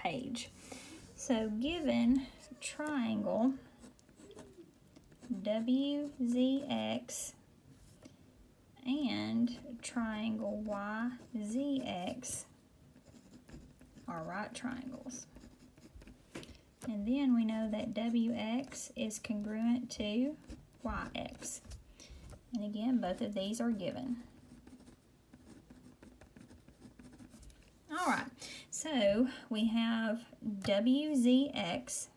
page. So given triangle WZX and triangle YZX are right triangles. And then we know that WX is congruent to YX. And again, both of these are given. All right, so we have WZX,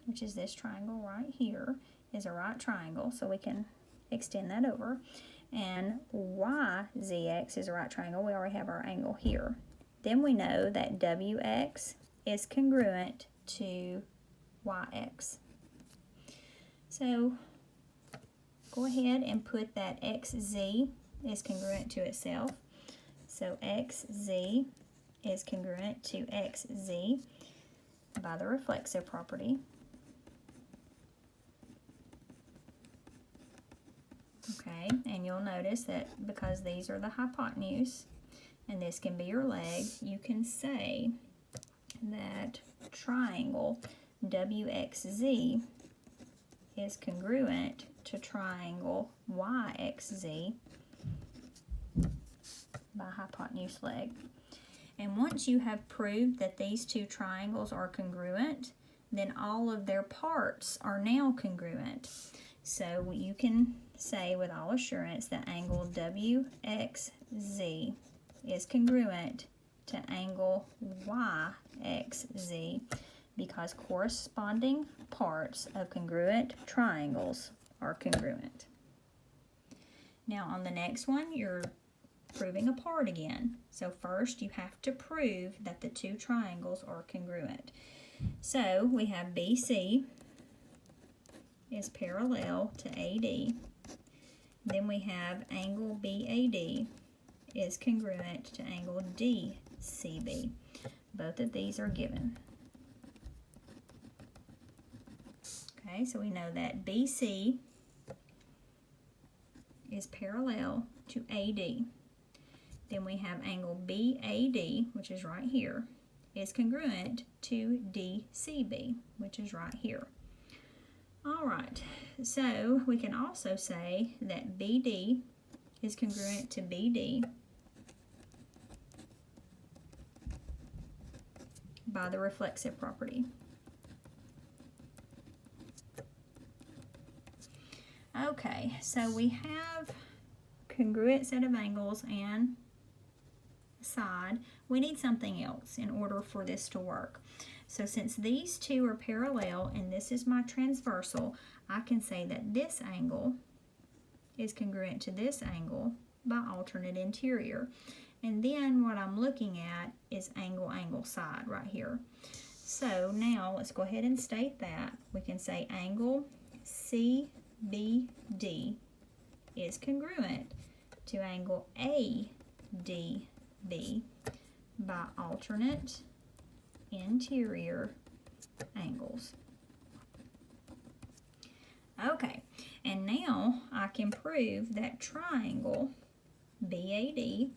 which is this triangle right here, is a right triangle, so we can extend that over. And YZX is a right triangle. We already have our angle here. Then we know that WX is congruent to YX. So go ahead and put that XZ is congruent to itself. So XZ is congruent to XZ by the reflexive property. Okay, and you'll notice that because these are the hypotenuse and this can be your leg, you can say that triangle WXZ is congruent to triangle YXZ by hypotenuse leg. And once you have proved that these two triangles are congruent, then all of their parts are now congruent. So you can say with all assurance that angle WXZ is congruent to angle YXZ because corresponding parts of congruent triangles are congruent. Now on the next one, you're proving a part again. So first you have to prove that the two triangles are congruent. So we have BC is parallel to AD. Then we have angle BAD is congruent to angle DCB. Both of these are given. Okay, so we know that BC is parallel to AD. Then we have angle BAD, which is right here, is congruent to DCB, which is right here. All right, so we can also say that BD is congruent to BD by the reflexive property. Okay, so we have congruent set of angles and side. We need something else in order for this to work. So since these two are parallel and this is my transversal, I can say that this angle is congruent to this angle by alternate interior. And then what I'm looking at is angle, angle, side right here. So now let's go ahead and state that. We can say angle CBD is congruent to angle ADB by alternate interior angles. Okay, and now I can prove that triangle BAD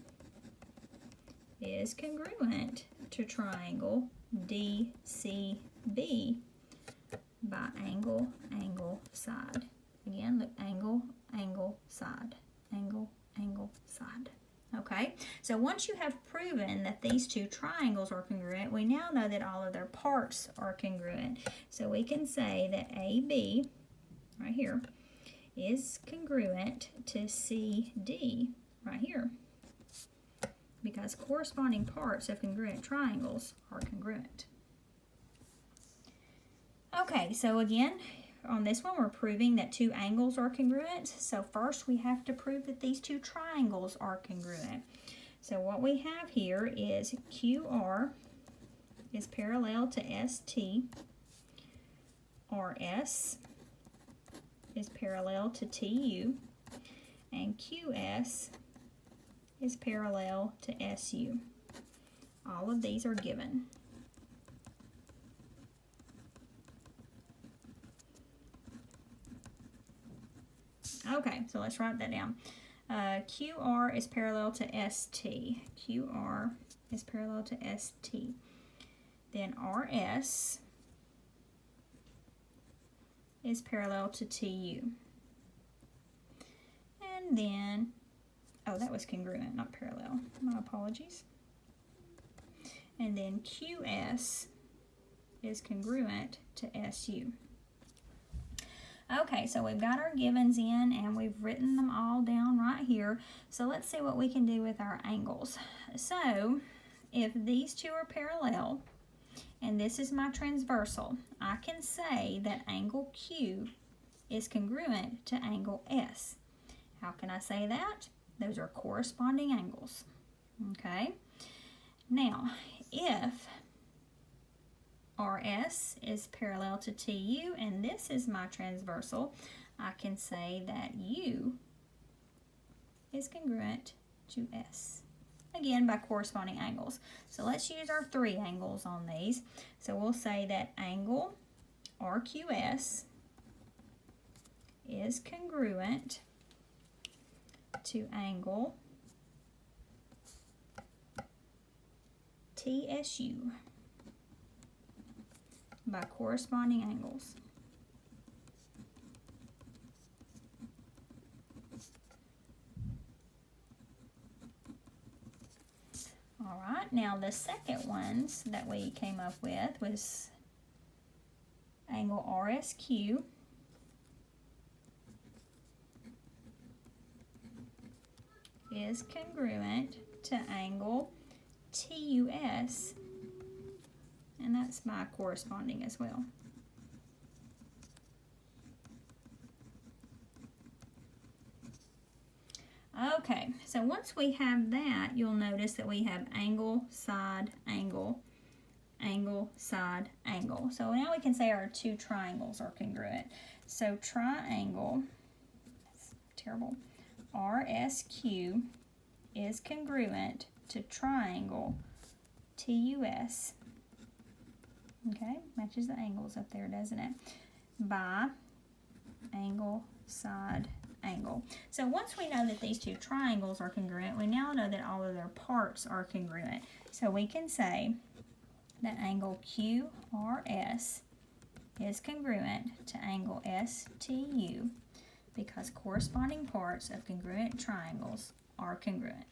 is congruent to triangle DCB by angle, angle, side. Again, look, angle, angle, side, angle, angle, side. Okay, so once you have proven that these two triangles are congruent, we now know that all of their parts are congruent. So we can say that AB, right here, is congruent to CD, right here, because corresponding parts of congruent triangles are congruent. Okay, so again, on this one, we're proving that two angles are congruent. So first we have to prove that these two triangles are congruent. So what we have here is QR is parallel to ST, RS is parallel to TU, and QS is parallel to SU. All of these are given. Okay, so let's write that down. QR is parallel to ST. QR is parallel to ST. then RS is parallel to TU. And then, oh, that was congruent, not parallel. My apologies. And then QS is congruent to SU. Okay, so we've got our givens in and we've written them all down right here. So let's see what we can do with our angles. So if these two are parallel and this is my transversal, I can say that angle Q is congruent to angle S. How can I say that? Those are corresponding angles. Okay, now if RS is parallel to TU and this is my transversal, I can say that U is congruent to S. Again, by corresponding angles. So let's use our three angles on these. So we'll say that angle RQS is congruent to angle TSU by corresponding angles. All right, now the second ones that we came up with was angle RSQ is congruent to angle TUS, and that's my corresponding as well. Okay, so once we have that, you'll notice that we have angle, side, angle, angle, side, angle. So now we can say our two triangles are congruent. So triangle, that's terrible, RSQ is congruent to triangle TUS. Okay, matches the angles up there, doesn't it? By angle, side, angle. So once we know that these two triangles are congruent, we now know that all of their parts are congruent. So we can say that angle QRS is congruent to angle STU because corresponding parts of congruent triangles are congruent.